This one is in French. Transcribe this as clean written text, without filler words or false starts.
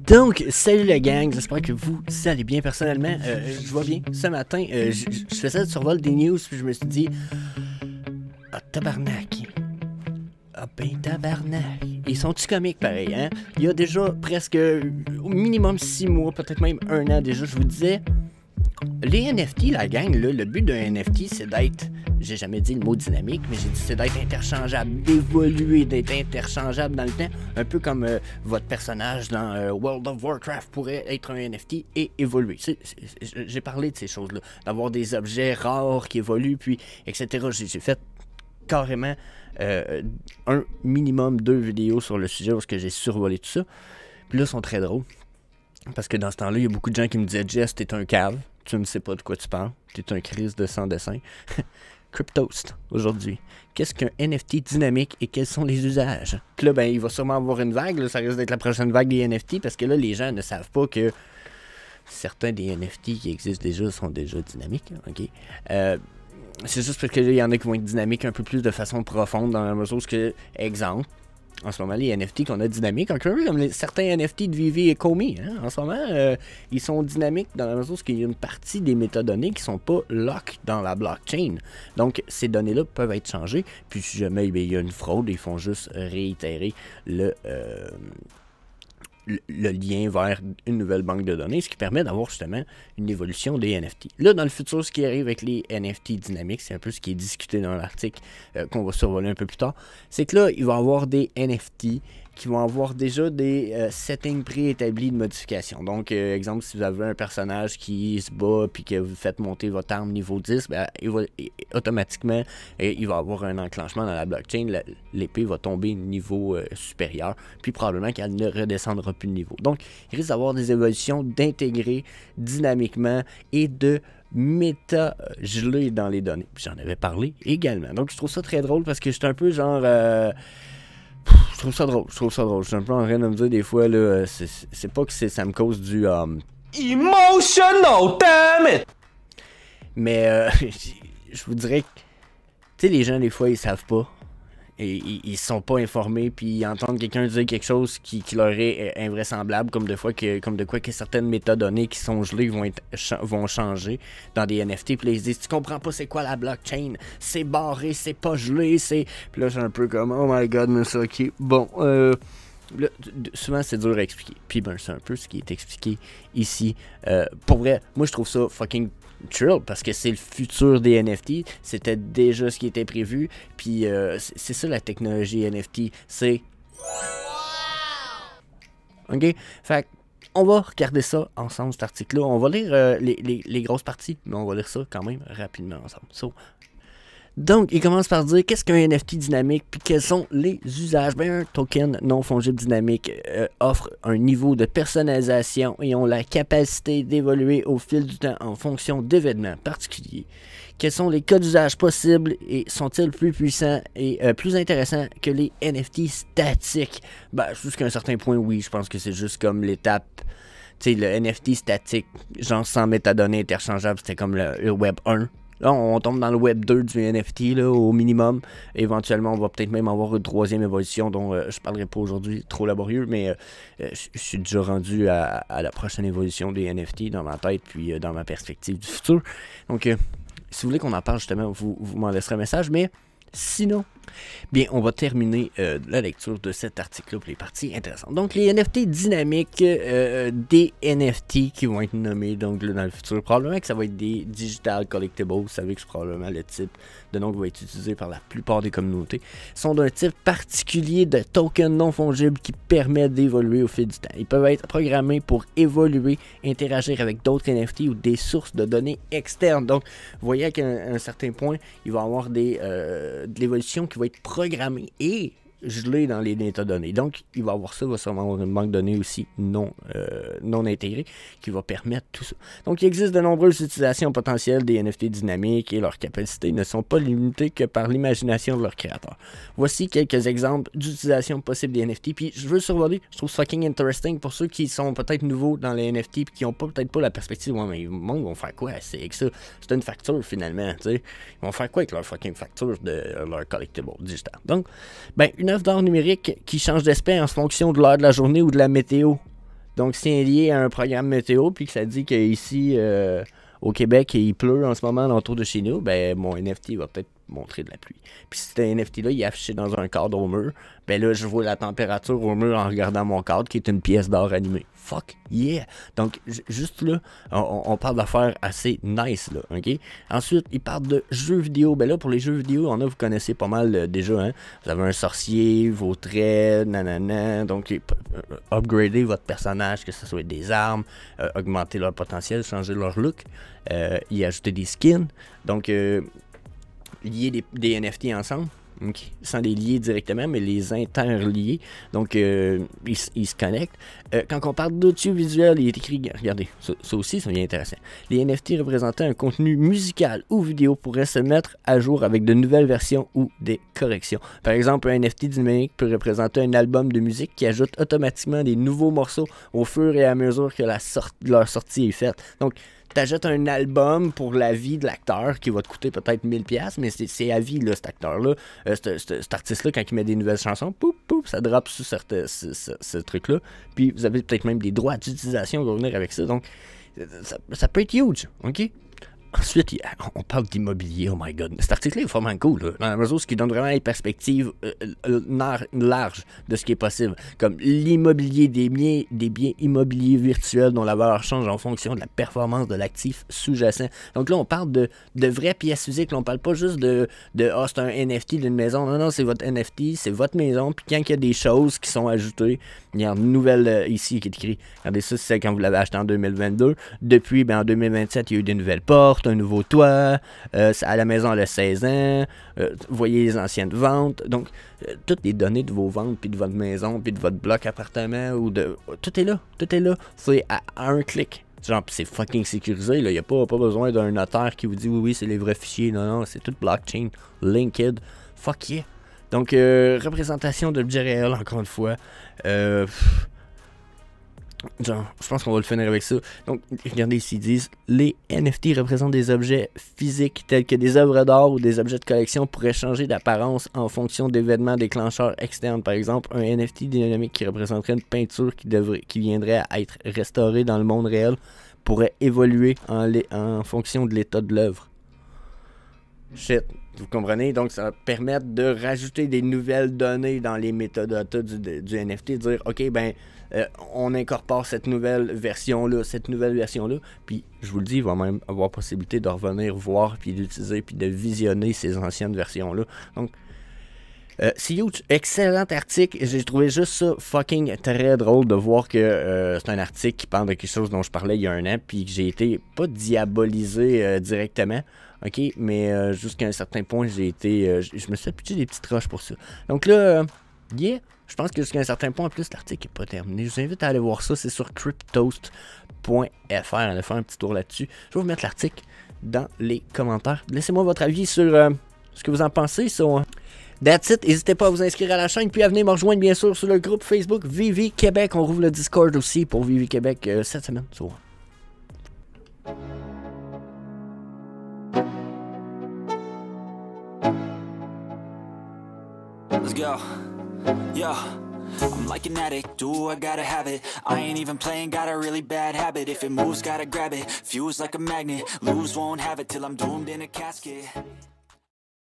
Donc, salut la gang, j'espère que vous allez bien. Personnellement, je vais bien. Ce matin, je faisais le survol des news, puis je me suis dit, ah tabarnak, ah ben tabarnak. Ils sont-tu comiques pareil, hein? Il y a déjà presque au minimum 6 mois, peut-être même 1 an déjà, je vous disais, les NFT, la gang, là, le but d'un NFT, c'est d'être, j'ai jamais dit le mot dynamique, mais j'ai dit c'est d'être interchangeable, d'évoluer, d'être interchangeable dans le temps, un peu comme votre personnage dans World of Warcraft pourrait être un NFT et évoluer. J'ai parlé de ces choses-là, d'avoir des objets rares qui évoluent, puis etc. J'ai fait carrément un minimum 2 vidéos sur le sujet où j'ai survolé tout ça. Puis là, ils sont très drôles. Parce que dans ce temps-là, il y a beaucoup de gens qui me disaient « Jess, t'es un cave, tu ne sais pas de quoi tu parles, t'es un crise de sans dessin. » Cryptost, aujourd'hui. Qu'est-ce qu'un NFT dynamique et quels sont les usages? Puis là, ben, il va sûrement avoir une vague, là, ça risque d'être la prochaine vague des NFT, parce que là, les gens ne savent pas que certains des NFT qui existent déjà sont déjà dynamiques. OK? C'est juste parce qu'il y en a qui vont être dynamiques un peu plus de façon profonde, dans la mesure où, exemple, en ce moment, les NFT qu'on a dynamiques, un peu comme certains NFT de Vivi et Comey, hein, en ce moment, ils sont dynamiques dans la mesure où il y a une partie des métadonnées qui ne sont pas lock dans la blockchain. Donc, ces données-là peuvent être changées. Puis, si jamais il y a une fraude, ils font juste réitérer le lien vers une nouvelle banque de données, ce qui permet d'avoir justement une évolution des NFT. Là, dans le futur, ce qui arrive avec les NFT dynamiques, c'est un peu ce qui est discuté dans l'article qu'on va survoler un peu plus tard, c'est que là, il va y avoir des NFT qui vont avoir déjà des settings préétablis de modification. Donc, exemple, si vous avez un personnage qui se bat puis que vous faites monter votre arme niveau 10, ben, automatiquement, il va avoir un enclenchement dans la blockchain. L'épée va tomber niveau supérieur, puis probablement qu'elle ne redescendra plus de niveau. Donc, il risque d'avoir des évolutions d'intégrer dynamiquement et de méta-geler dans les données. Puis j'en avais parlé également. Donc, je trouve ça très drôle parce que j'étais un peu genre... je trouve ça drôle. Je suis un peu en train de me dire des fois, là, c'est pas que ça me cause du... Emotional, damn it! Mais je vous dirais que, tu sais, les gens, des fois, ils savent pas. Et ils sont pas informés, puis ils entendent quelqu'un dire quelque chose qui leur est invraisemblable, comme de quoi que certaines métadonnées qui sont gelées vont changer dans des NFT, puis là, ils se disent « Tu comprends pas c'est quoi la blockchain? C'est barré, c'est pas gelé, c'est... » Puis là, c'est un peu comme « Oh my god, mais ça, ok, bon... » Là, souvent, c'est dur à expliquer. Puis ben, c'est un peu ce qui est expliqué ici. Pour vrai, moi, je trouve ça fucking chill parce que c'est le futur des NFT. C'était déjà ce qui était prévu. Puis c'est ça la technologie NFT. C'est... OK? Fait on va regarder ça ensemble, cet article-là. On va lire les grosses parties, mais on va lire ça quand même rapidement ensemble. Donc, il commence par dire qu'est-ce qu'un NFT dynamique puis quels sont les usages. Ben, un token non fongible dynamique offre un niveau de personnalisation et ont la capacité d'évoluer au fil du temps en fonction d'événements particuliers. Quels sont les cas d'usage possibles et sont-ils plus puissants et plus intéressants que les NFT statiques? Ben, jusqu'à un certain point, oui, je pense que c'est juste comme l'étape. Tu sais, le NFT statique, genre sans métadonnées interchangeables, c'était comme le Web 1. Là, on tombe dans le Web 2 du NFT, là, au minimum. Éventuellement, on va peut-être même avoir une troisième évolution dont je ne parlerai pas aujourd'hui, trop laborieux, mais je suis déjà rendu à la prochaine évolution des NFT dans ma tête, puis dans ma perspective du futur. Donc, si vous voulez qu'on en parle, justement, vous m'en laisserez un message, mais sinon... Bien, on va terminer la lecture de cet article-là pour les parties intéressantes. Donc, les NFT dynamiques, des NFT qui vont être nommés donc, là, dans le futur. Probablement que ça va être des digital collectibles. Vous savez que c'est probablement le type de nom qui va être utilisé par la plupart des communautés. Sont d'un type particulier de token non fongible qui permet d'évoluer au fil du temps. Ils peuvent être programmés pour évoluer, interagir avec d'autres NFT ou des sources de données externes. Donc, vous voyez qu'à un certain point, il va y avoir de l'évolution qui va être programmé et gelé dans les métadonnées. Donc, il va avoir ça, il va sûrement avoir une banque de données aussi non intégrée qui va permettre tout ça. Donc, il existe de nombreuses utilisations potentielles des NFT dynamiques et leurs capacités ne sont pas limitées que par l'imagination de leurs créateurs. Voici quelques exemples d'utilisation possible des NFT. Puis, je veux survoler, je trouve ça fucking interesting pour ceux qui sont peut-être nouveaux dans les NFT et qui n'ont peut-être pas la perspective. Ouais, mais le monde vont faire quoi avec ça? C'est une facture finalement, tu sais. Ils vont faire quoi avec leur fucking facture de leur collectible digital? Donc, ben, une œuvre d'art numérique qui change d'aspect en fonction de l'heure de la journée ou de la météo. Donc, si c'est lié à un programme météo, puis que ça dit qu'ici, au Québec, il pleut en ce moment autour de chez nous, ben mon NFT va peut-être montrer de la pluie. Puis si cet NFT-là, il est affiché dans un cadre au mur, ben là, je vois la température au mur en regardant mon cadre, qui est une pièce d'or animée. Fuck yeah! Donc, juste là, on parle d'affaires assez nice, là, OK? Ensuite, il parle de jeux vidéo. Ben là, pour les jeux vidéo, vous connaissez pas mal déjà, hein? Vous avez un sorcier, vos traits, nanana, donc upgrader votre personnage, que ce soit des armes, augmenter leur potentiel, changer leur look, y ajouter des skins. Donc, lier des NFT ensemble, okay, sans les lier directement, mais les interlier. Donc, ils se connectent. Quand on parle d'audiovisuel, il est écrit, regardez, ça aussi, ça devient intéressant. Les NFT représentant un contenu musical ou vidéo pourraient se mettre à jour avec de nouvelles versions ou des corrections. Par exemple, un NFT dynamique peut représenter un album de musique qui ajoute automatiquement des nouveaux morceaux au fur et à mesure que leur sortie est faite. Donc, t'achètes un album pour la vie de l'acteur qui va te coûter peut-être 1000$, mais c'est à vie, là, cet acteur-là. Cet artiste-là, quand il met des nouvelles chansons, poup, poup, ça drop sur ce truc-là. Puis vous avez peut-être même des droits d'utilisation qui vont venir avec ça. Donc, ça peut être huge, OK? Ensuite, on parle d'immobilier, oh my god. Cet article-là est vraiment cool, là, dans la mesure où ce qui donne vraiment une perspective large de ce qui est possible. Comme l'immobilier, des biens immobiliers virtuels dont la valeur change en fonction de la performance de l'actif sous-jacent. Donc là, on parle de vraies pièces physiques. Là, on parle pas juste de c'est un NFT d'une maison. Non, c'est votre NFT, c'est votre maison. Puis quand il y a des choses qui sont ajoutées, il y a une nouvelle ici qui est écrit. Regardez ça, c'est quand vous l'avez acheté en 2022. Depuis, en 2027, il y a eu des nouvelles portes, un nouveau toit, à la maison elle a 16 ans, vous voyez les anciennes ventes, donc toutes les données de vos ventes, puis de votre maison, puis de votre bloc appartement, tout est là, c'est à un clic. Genre, c'est fucking sécurisé, il n'y a pas besoin d'un notaire qui vous dit oui, c'est les vrais fichiers, non, c'est tout blockchain, linked, fuck yeah. Donc, représentation d'objets réels, encore une fois, genre, je pense qu'on va le finir avec ça. Donc, regardez ici, ils disent les NFT représentent des objets physiques tels que des œuvres d'art ou des objets de collection pourraient changer d'apparence en fonction d'événements déclencheurs externes. Par exemple, un NFT dynamique qui représenterait une peinture qui viendrait à être restaurée dans le monde réel pourrait évoluer en fonction de l'état de l'œuvre. Shit. Vous comprenez? Donc, ça va permettre de rajouter des nouvelles données dans les métadata du NFT, dire, OK, on incorpore cette nouvelle version-là, puis je vous le dis, il va même avoir possibilité de revenir voir, puis d'utiliser, puis de visionner ces anciennes versions-là. Donc, c'est huge. Excellent article. J'ai trouvé juste ça fucking très drôle de voir que c'est un article qui parle de quelque chose dont je parlais il y a un an, puis que j'ai été pas diabolisé directement, ok, mais jusqu'à un certain point, j'ai été, je me suis pitché des petites roches pour ça. Donc là, je pense que jusqu'à un certain point, en plus, l'article n'est pas terminé. Je vous invite à aller voir ça. C'est sur cryptost.fr. Allez faire un petit tour là-dessus. Je vais vous mettre l'article dans les commentaires. Laissez-moi votre avis sur ce que vous en pensez. That's it. N'hésitez pas à vous inscrire à la chaîne, puis à venir me rejoindre, bien sûr, sur le groupe Facebook Vivi Québec. On rouvre le Discord aussi pour Vivi Québec cette semaine. Let's go. Yo, I'm like an addict, do I gotta have it. I ain't even playing, got a really bad habit. If it moves, gotta grab it. Fuse like a magnet, lose, won't have it till I'm doomed in a casket.